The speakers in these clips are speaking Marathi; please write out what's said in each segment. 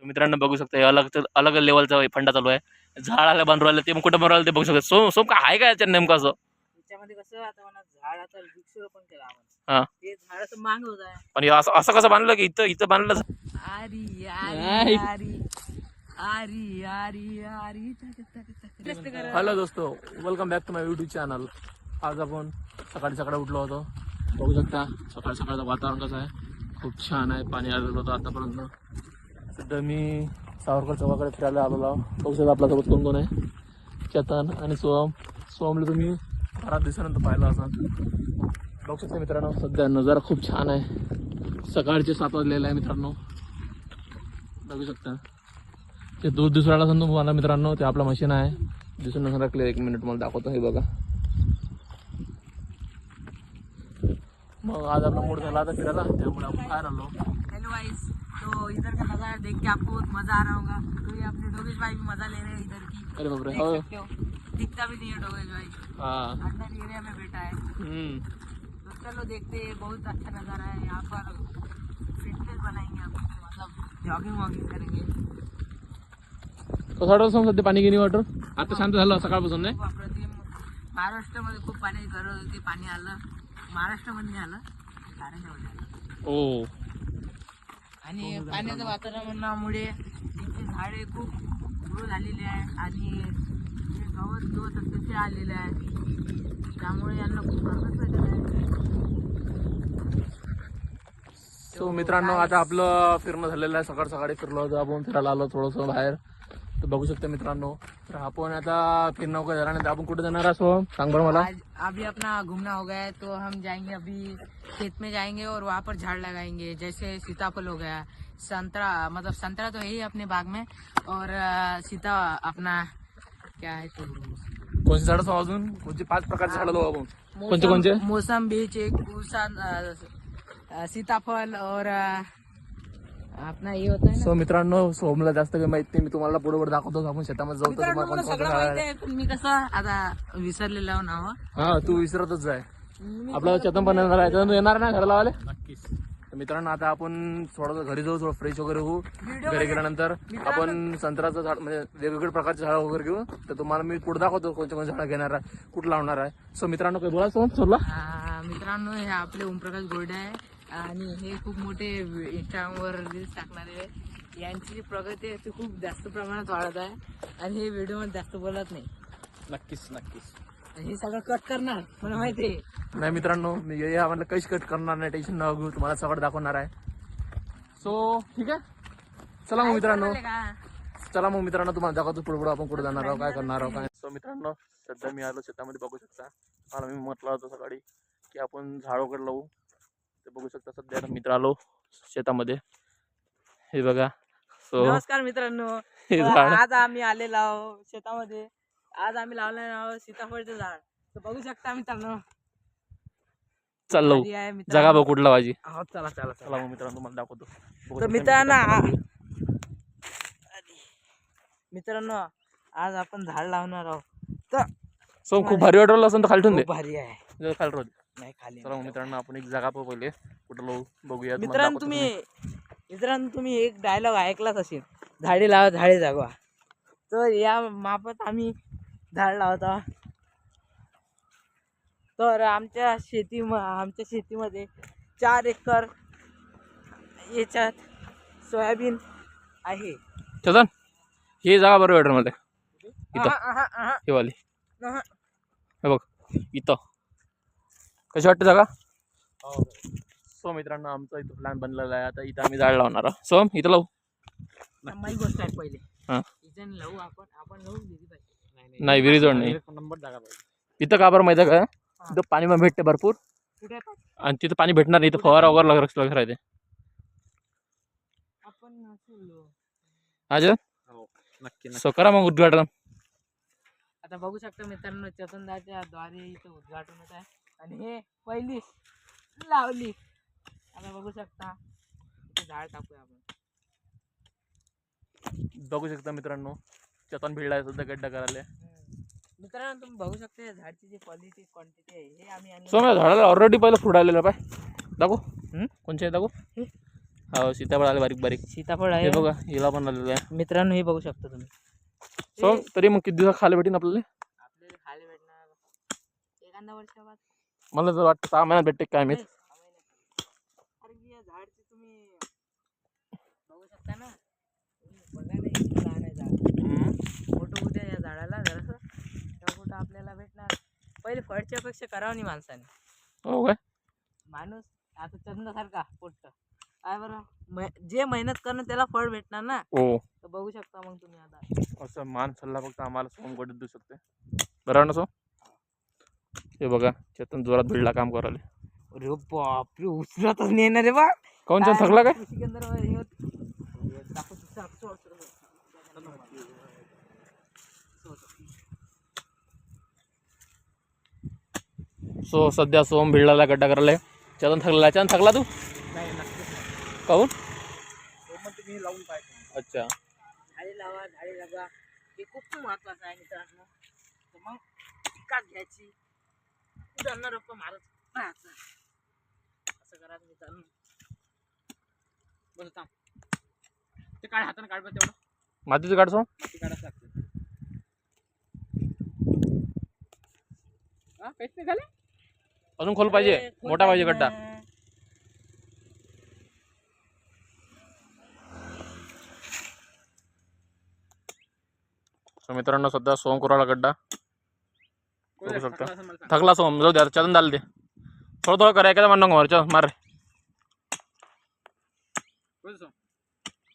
मित्रांनो बघू शकता हे अलग अलग लेवलचा फंडा चालू आहे. झाडाला बांधून राहिलं ते मग कुठं बांधून राहिलं ते बघू शकता. सोम काय आहे का याच्यात नेमकं असं? त्याच्यामध्ये कसं आता मला झाडाचं वृक्षारोपण केलं हा. आपण. ते झाडाचं मांग होत आहे. पण हे असं असं कसं बांधलं की इथं बांधलं? आरी नाही. आरी आरी आरी आरी आरी. हॅलो दोस्तो, welcome back to my YouTube channel. आज आपण सकाळी सकाळी उठलो होतो. बघू शकता सकाळ सकाळचं वातावरण कसं आहे. खूप छान आहे. पाणी आलेलं होतं आतापर्यंत. सध्या मी सावरकर चौकाकडे फिरायला आलेलो आहो. बघू शकता आपल्यासोबत कोण कोण आहे. चेतन आणि सोमला तुम्ही बराच दिवसानंतर पाहिलं असा. बघू शकता मित्रांनो सध्या नजारा खूप छान आहे. सकाळचे 7 वाजलेले आहे मित्रांनो. बघू शकता ते दूध दुसऱ्याला सांगतो तुम्हाला मित्रांनो. ते आपला मशीन आहे. दिसून नसणार क्लिअर. 1 मिनिट मला दाखवतो. हे बघा. मग आज आपला मूड झाला आता फिरायला, त्यामुळे आपण बाहेर आलो. हेलो गाइस, तो इधर का नजारा देख के आपको बहुत मजा आ रहा होगा. तो ये अपने डोगेश भाई भी मजा ले रहे हैं इधर की. अरे बाप रे. देख हो. सकते हो, दिखता भी नहीं है डोगेश भाई. हाँ. अंदर एरिया में बैठा है. तो चलो देखते हैं. बहुत अच्छा नजारा है यहाँ पर. फिटनेस बनाएंगे अपन, मतलब जॉगिंग वॉगिंग करेंगे. कसं वाटतं सध्या पाणी गिनी वाटर? आता शांत झालं सकाळपासून नाही. खूप अप्रतिम. महाराष्ट्रामध्ये खूप पाणी गरज होती. पाणी आलं महाराष्ट्रामध्ये नाही आलं, कारंजामध्ये आलं. ओ. आणि पाण्याच्या वातावरणामुळे इथे झाडे खूप ग्रो झालेले आहे आणि हे गवत तिथे आलेले आहे. त्यामुळे यांना खूप प्रगत भेटत आहे. सो मित्रांनो आता आपलं फिरणं झालेलं आहे. सकाळ सकाळी फिरलो होतो आपण. फिरायला आलो थोडंसं बाहेर. तर बघू शकता मित्रांनो. तर आपण आता फिरणं वगैरे झाल्यानंतर आपण कुठे जाणार असो सांग बरं मला. आज अभी अपना घूमना हो गया है तो हम जाएंगे अभी खेत में जाएंगे और वहाँ पर झाड़ लगाएंगे. जैसे सीताफल हो गया, संतरा, मतलब संतरा तो है ही अपने बाग में, और सीता अपना क्या है तो कोणती झाडं सांगू अजून? कोणती 5 प्रकारचे झाडं लावू आपण? कोणते कोणते? मौसम्बी, चीकू, सीताफल और अपना ये होता है ना. सो मित्रांनो सोमला जास्त काही माहित नाही. मी तुम्हाला पुढे दाखवतो. आपण शेतामध्ये जाऊ तर मित्रांनो, तुम्हाला मला कोणतं सगळं झाड माहिती आहे. आहे पण मी कसं आता विसरलेलं आहे नाव. हा तू विसरतच जाय. आपला चेतन पण येणार आहे. चेतन तू येणार ना घराला वाले? नक्कीच. तर मित्रांनो आता आपण थोडं घरी जाऊ. थोडं फ्रेश वगैरे होऊ. घरी गेल्यानंतर आपण संत्र्याचं झाड म्हणजे वेगवेगळ्या प्रकारचे झाड वगैरे घेऊ. तर तुम्हाला मी पुढे दाखवतो कोणते कोणते झाड घेणार आहे, कुठं लावणार आहे. सो मित्रांनो काही बोला सोडला. मित्रांनो हे आपले ओमप्रकाश गोल्डे आहे आणि हे खूप मोठे इंस्टाग्रामवर रील्स टाकणारे आहे. यांची जी प्रगती आहे ती खूप जास्त प्रमाणात वाढत आहे आणि हे व्हिडिओ मध्ये जास्त बोलत नाही. नक्कीच नक्कीच. हे सगळं कट करणार मला माहिती आहे. नाही मित्रांनो मी या म्हणलं काहीच कट करणार नाही. टेन्शन न घेऊ. तुम्हाला सगळं दाखवणार आहे. सो ठीक आहे. चला मग मित्रांनो. चला मग मित्रांनो तुम्हाला दाखवतो पुढे आपण कुठे जाणार आहोत, काय करणार आहोत काय. सो मित्रांनो सध्या मी आलो शेतामध्ये. बघू शकता मला मी म्हटलं होतं सकाळी की आपण झाड वगैरे लावू. ते बघू शकता सध्या मित्र आलो शेतामध्ये. हे बघा. सो नमस्कार मित्रांनो. हे झाड आज आम्ही आलेलो आहोत शेतामध्ये. आज आम्ही लावलेलं आहोत सीताफळचं झाड. तर बघू शकता मित्रांनो. चाललो भारी आहे मित्रांनो. जगा बघ कुठला भाजी. हो, चला चला चला मग मित्रांनो तुम्हाला दाखवतो. बघू तर शकता मित्रांनो आज आपण झाड लावणार आहोत. तर सो खूप भारी वाटलं असं तर खालठून दे. खूप भारी आहे. जरा खाली राहू दे. नाही खाली. चला मग मित्रांनो आपण एक जागा पाहू पहिले कुठं लावू बघूया. मित्रांनो तुम्ही एक डायलॉग ऐकलाच असेल, झाडे लावा झाडे जगवा. तर या मापात आम्ही झाड लावतो. तर आमच्या शेतीमध्ये 4 एकर याच्यात सोयाबीन आहे. चलन ही जागा बरं वाटत मला. इथं ही वाली हे बघ इथं कशी वाटते जागा. सो मित्रांनो आमचा इथं प्लॅन बनलेला आहे. आता इथं आम्ही झाड लावणार आहोत. सो इथं लावू. माझी गोष्ट आहे पहिले. हा. इथं लावू आपण लावून दिली पाहिजे. नाही विहिरीजवळ नाही. नंबर जागा पाहिजे. इथं का बरं माहिती आहे का? इथं पाणी पण भेटते भरपूर कुठे आणि तिथं पाणी भेटणार नाही. इथं फवारा वगैरे लक्ष राहते. आपण आज नक्की. सो करा मग उद्घाटन. आता बघू शकता मित्रांनो चतनदाच्या द्वारे इथं उद्घाटन होत आहे आणि हे पहिली लावली. आता बघू शकता इथे झाड टाकूया आपण. बघू शकता मित्रांनो चतन भिडला आहे सध्या गड्डा करायला. मित्रांनो तुम्ही बघू शकता या झाडची जी क्वांटिटी आहे हे आम्ही सो मी झाडाला ऑलरेडी पहिलं फुड आलेलं पाय दाखवू. कोणचे दाखवू. हो सीताफळ आले बारीक बारीक. सीताफळ हे आहे बघा हिला पण आलेलं आहे. मित्रांनो, हे बघू शकता तुम्ही. सो तरी मग किती दिवस खायला भेटेन आपल्याला? आपल्याला खायला भेटणार एखाद्या वर्षाबाद. मला तर वाटतं 6 महिन्यात भेटते काय माहित. अरे या झाडचे तुम्ही बघू शकता ना. बघा ना, इतकं लहान आहे झाड. मोठं उद्या या झाडाला जरासं तेव्हा कुठं आपल्याला भेटणार. पहिले फळच्या पेक्षा करावं नाही माणसाने. हो काय? माणूस आता चंद्रासारखा पोट्ट काय बरं, जे मेहनत करणं त्याला फळ भेटणार ना. हो तर बघू शकता मग तुम्ही आता. असं मान सल्ला फक्त आम्हाला सोमकडे देऊ शकते. बरोबर ना सो? हे बघा चेतन जोरात भिडला काम करायला. अरे बापरे, उचलतच नाही येणार रे बा. काऊन छान थकला काय? कृषी केंद्र हे होतं. टाकू तू, टाक, सोड, सोड, सोड. सो सध्या सोम भिडला गड्डा करायला. चेतन थकला. चेतन थकला तू? नाही, नक्कीच नाही. काऊन? तुम्ही लावून पाहिजे. अच्छा. झाडे लावा, झाडे लावा, हे खूप महत्वाचं आहे मित्रांनो. तर मग पिकात घ्यायची, उदाहरणं रोपं मारत राहायचं. असं करायचं मित्रांनो. बस थांब, ते काढ हाताने, काढ बरं तेवढं. मातीचं काढ सो. माती काढायला लागते. हा, काहीच नाही झाले. अजून खोल पाहिजे, मोठा पाहिजे गड्डा. मित्रांनो सध्या सोम कुराला गड्डा बघू शकता. थकला सोम, जाऊ द्या चलन दाल दे. थोडं थोडं करा एखादा म्हणणं घरच्या मार.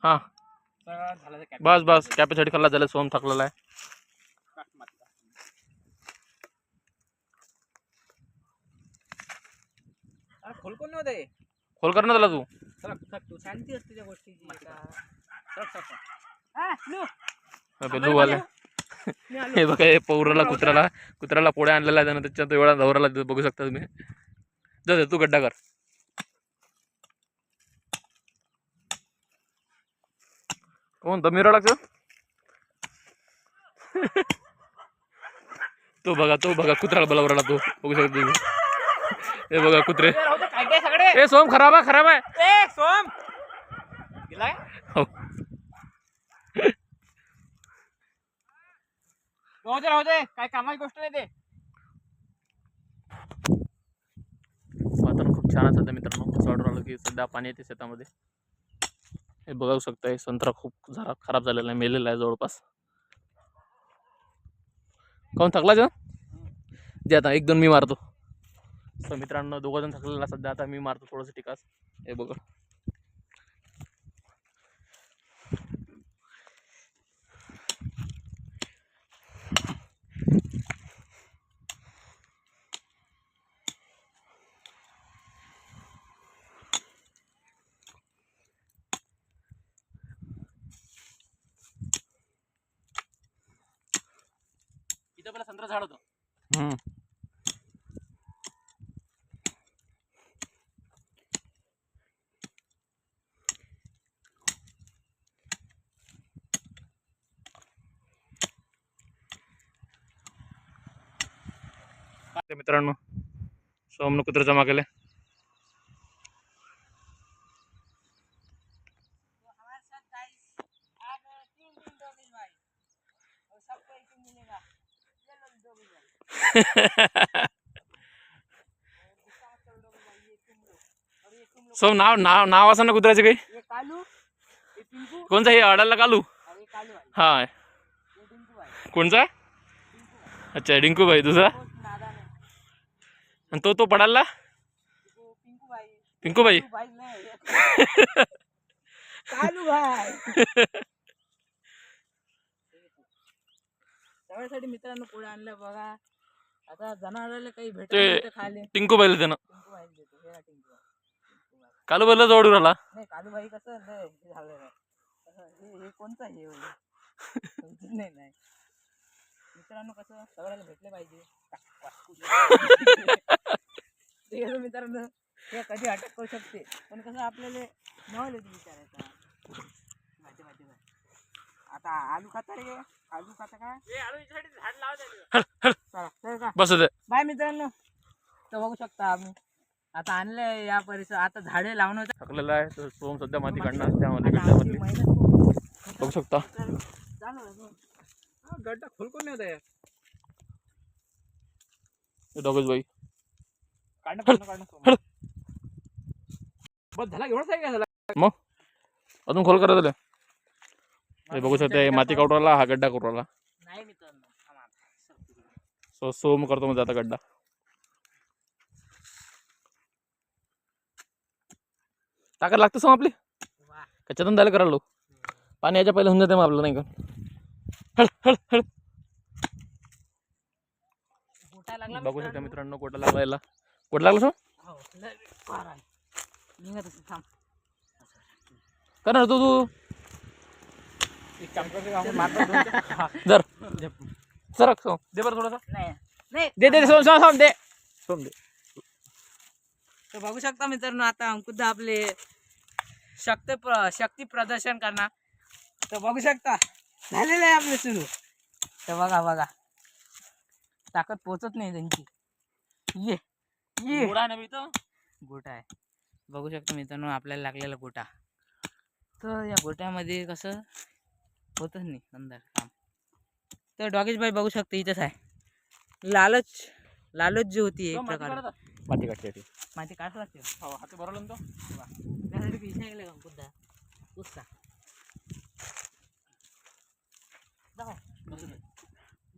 हां बस बस कॅपॅसिटी खाल्ला झालं. सोम थकलेला आहे. खोल कोण नव्हते. खोल कर ना त्याला तू. तू शांती असते त्या गोष्टीची. बेलू वाले हे बघा, हे पौराला कुत्र्याला पोळ्या आणलेला आहे त्यानं. त्याच्यात एवढा धवराला बघू शकता तुम्ही. जाऊ तू गड्डा कर. कोण दमीरा लागतो? तो बघा कुत्र्याला बोलावला तो बघू शकता तुम्ही. हे बघा कुत्रे. ए सोम खराब आहे. सोम हो राहू दे, काय कामाची गोष्ट नाही ते. वातावरण खूप छान आहे सध्या मित्रांनो. असं वाटून राहिलं की सध्या पाणी येते शेतामध्ये. हे बघू शकता, हे संत्रा खूप जरा खराब झालेला आहे, मेलेला आहे जवळपास. कोण थकला जे आता 1-2 मी मारतो. तर मित्रांनो 2 जण थकलेला सध्या. आता मी मारतो थोडंसं टिकास. हे बघा इथं पहिला संत्रा झाड होतं. मित्रांनो सोमनं कुत्र जमा केले. सोम नाव असं ना कुत्र्याचे काही. कोणचा हे अडायला कालू? हा कोणचा? अच्छा डिंकू भाई. दुसरा आणि तो पडाला पिंकू भाई. त्यासाठी मित्रांनो पुढे आणलं बघा. आता जनावराला काही भेटत खाले. टिंकू भाईला त्यानं टिंकू भाई देतो. हे टिंकू कालू भाईला जोडून राहिला. नाही, कालू भाई कसं हे झालं. हे कोणता हे नाही मित्रांनो, कसं सगळ्याला भेटले पाहिजे. मित्रांनो हे कधी अटक करू शकते, पण कसं आपल्याला नवल विचारायचा. आता आलू खाता रे. आलू खाता काय? झाड लावत. बस बाय मित्रांनो. तर बघू शकता आम्ही आता आणलंय या परिसर, आता झाडे लावणं होतं. टाकलेलं आहे. तर सोम सध्या माती काढणार त्यामध्ये गड्ड्यामध्ये बघू शकता. गड्डा खोल कोण नाही होता यार. डॉगेश भाई काढणं बस झाला एवढंच आहे का झाला. मग अजून खोल करत आले. हे बघू शकता हे माती काढून राहिला, हा गड्डा करून राहिला. नाही मी तर सो सोम करतो म्हणजे आता गड्डा. टाकायला लागतं सम आपली कच्च्यातून द्यायला करायला लो. पाणी याच्या पहिले होऊन जाते मग आपलं नाही का. हळ हळ हळ गोटा लागला बघू शकता मित्रांनो कोटा लागला याला. कोट लागला सो हो लय फार आहे. निघत असं थांब. करणार तू एक काम करतो आपण मारतो. जर सरक सो दे बरं थोडासा. नाही नाही दे दे सोम सोम सोम दे. सोम दे. तर बघू शकता मित्रांनो आता अंकुदा आपले शक्ती प्रदर्शन करणार. तर बघू शकता झालेलं आहे आपले सुरू. तर बघा बघा ताकद पोचत नाही त्यांची. ये ये गोडा आहे ना मी तर. गोटा आहे. बघू शकता मित्रांनो आपल्याला लागलेला गोटा. तर या गोट्यामध्ये कसं होतच नाही अंदर काम. तर डॉगेश भाई बघू शकता इथंच आहे. लालच जी होती एक प्रकार माती काढते. माती काढावं लागते. हो हाती भरवलं ना तो. त्यासाठी पैसे गेले का कुठं पुसता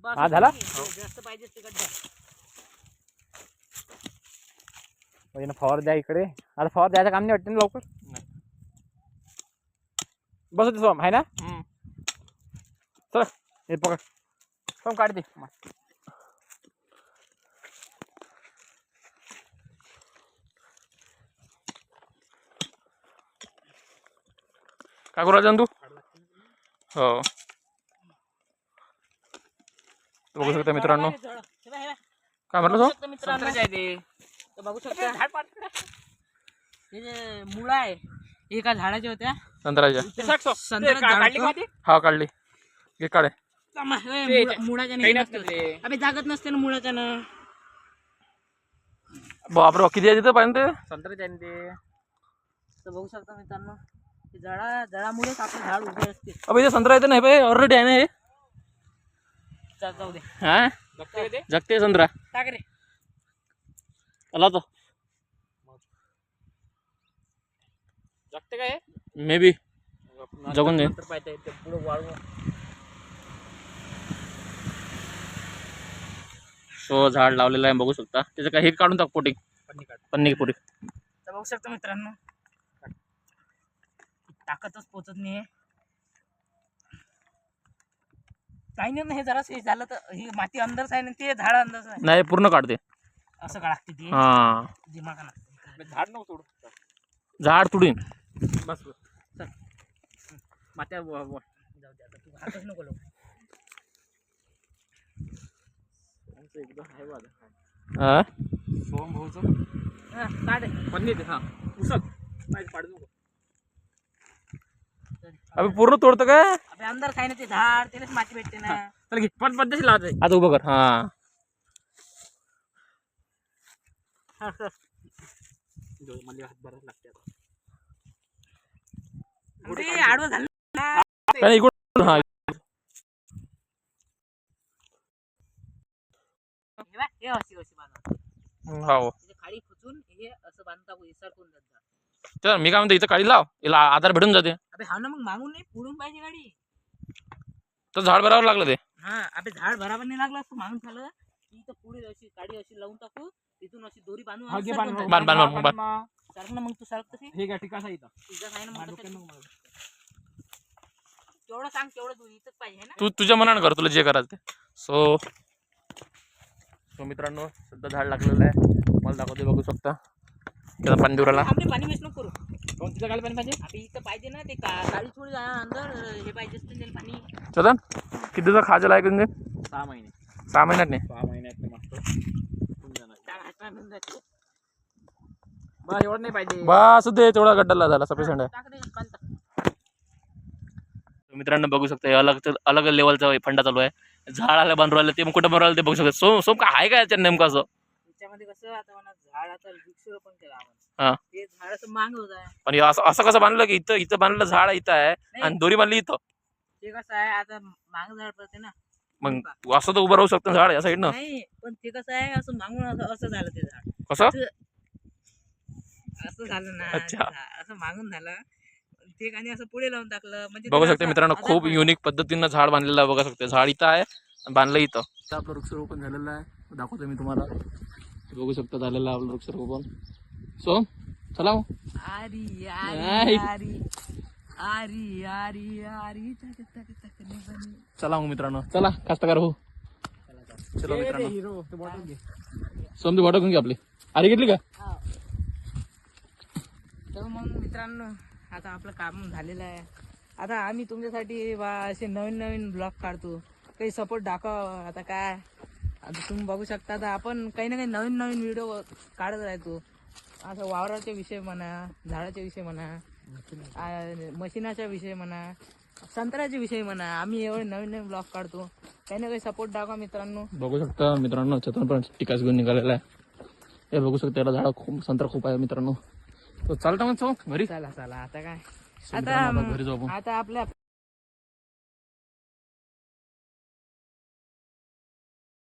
हा, झाला? जास्त पाहिजे तिकडे ना फवार द्या इकडे. आता फवार द्यायचं काम नाही वाटतं ना लवकर. बस होते सोम आहे ना. चल हे पकड सोम काढ दे. काय करू राजा तू. हो बघू शकता मित्रांनो. काय म्हटलं तो मित्रांनो बघू शकता हे जे मुळा आहे एका झाडाच्या होत्या संत्र्याच्या. संत्रा हा काढली घे काढे. मुळाच्या नाही अबे जागत नसते ना मुळाच्या ना. बापरे किती आहे तिथं पाहिजे ते. संत्र्याचे आहे ते. तर बघू शकता मित्रांनो जळामुळेच आपलं झाड उभे असते. अबे इथे संत्रा येते नाही पाहिजे ऑलरेडी आहे ना हे. जाऊ दे हा जगते संत्रा टाक रे. आला तो जगते काय मे बी जगून दे. पाहिजे ते पुढे वाळू. सो झाड लावलेलं आहे बघू शकता. त्याचं काय हे काढून टाक पोटी पन्नी पोटी. तर बघू शकता मित्रांनो ताकदच पोचत नाही. काही नाही हे जरा हे झालं तर ही माती अंदरच आहे ना ते झाड अंदरच आहे. नाही पूर्ण काढते असं का लागते ते हा. दिमागा लागते. झाड नको सोडू. झाड तुडीन. बस चल मात्या जाऊ दे आता तू हातच नको लावू. एकदम आहे बघा. हा सोम भाऊचं हा, काढ पन्नी दे. हा उसक पाहिजे पाडू नको. अबे पूर्ण तोडतं काय. अबे अंदर काय ना ते झाड त्यालाच माती भेटते ना. चल घे पण पद्धतशीर लावायचं. आता उभं कर. हा मला हात भरायला लागते आता. अबे आडवं झालं. काय इकडून हा हे अशी बांधा हो. खाली खुचून हे असं बांधता सरकून जात. तर मी काय म्हणतो इथं काढी लाव याला आधार भेटून जाते. अबे हा ना मग मागून नाही पुढून पाहिजे गाडी. तर झाड भरावं लागलं ते. हा अबे झाड बराबर नाही लागला असतो मागून झालं इथं पुढे अशी गाडी अशी लावून टाकू तिथून अशी दोरी बांधून हा, घे, सरकून बांध, जायचं. बांध. सरक ना मग तू सरक तशी हे काय ठिकाण आहे इथं. तुझं आहे ना मग माझं तसं. डोक्यात नको मारू. तेवढं सांग तेवढं दूर इथंच पाहिजे ना. तू तुझ्या मनानं कर तुला जे करायचं ते. सो मित्रांनो सध्या झाड लागलेलं आहे. मला दाखवते बघू शकता. त्याला पाणी देऊ राहिला. आपले पाणी वेस्ट नको करू. कोण तिथं काय पाणी पाहिजे. अबे इथं पाहिजे ना ते काळी छोडी अंदर हे पाहिजे असतं त्याला पाणी. चलन किती दिवसा खायला आहे म्हणजे 6 महिने. 6 महिन्यात नाही. 6 महिन्यात मस्त होऊन जाणार. त्या हाताने घेऊन जायचं. बस एवढं नाही पाहिजे. बस दे तेवढा गड्डाला झाला सफिशियंट आहे. टाक रे, काढता. मित्रांनो बघू शकता हे अलग लेवलचा फंडा चालू आहे. झाडाला बांधून राहिलं ते मग कुठं बांधून राहिलं ते बघू शकता. सोम काय आहे काय नेमकं असं. त्याच्या त्याच्यामध्ये कसं आता म्हणा झाडाचं वृक्षारोपण केलं हा. आपण ते झाड असं माग होत आहे आणि असं असं कसं बांधलं की इथं बांधलं झाड इथं आहे आणि दोरी बांधली इथं ते कसं आहे आता माग झाड पडते ना मग असं तर उभं राहू शकतं झाड या साईडनं नाही पण ते कसं आहे असं मागून असं झालं ते झाड कसं असं झालं ना अच्छा. असं मागून झालं ते आणि असं पुढे लावून टाकलं म्हणजे बघू त्याला शकते असं मित्रांनो आधार खूप पडला. युनिक पद्धतीनं झाड बांधलेलं आहे बघा शकते झाड इथं आहे आणि बांधलं इथं आपलं वृक्षारोपण झालेलं आहे दाखवतो मी तुम्हाला बघू शकता झालेलं आहे आपलं वृक्षारोपण सो चला मग. आरी नाही. आरी आरी आरी आरी आरी तक तक तक निबनी. चला मग मित्रांनो चला कास्तकार हो चला मित्रांनो हिरो ते बॉटल घे. सोमती बॉटल घेऊन घे आपली अरे घेतली का हाव. तर मग मित्रांनो आता आपलं काम झालेलं आहे आता आम्ही तुमच्यासाठी असे नवीन नवीन ब्लॉग काढतो काही सपोर्ट दाखव आता काय आता तुम्ही बघू शकता आता आपण काही ना काही नवीन नवीन व्हिडिओ काढत राहतो असं वावराचे विषय म्हणा झाडाचे विषय म्हणा मशीनाच्या विषय म्हणा संत्र्याचे विषय म्हणा आम्ही एवढे नवीन नवीन ब्लॉग काढतो काही ना काही सपोर्ट दाखवा मित्रांनो बघू शकता मित्रांनो चतन पण टिकास घेऊन निघालेला आहे हे बघू शकता याला झाड खूप संत्रा खूप आहे मित्रांनो तो चालता मग घरी चला चला आता काय मित्रांनो, आता घरी जाऊ आपण. आता आपल्या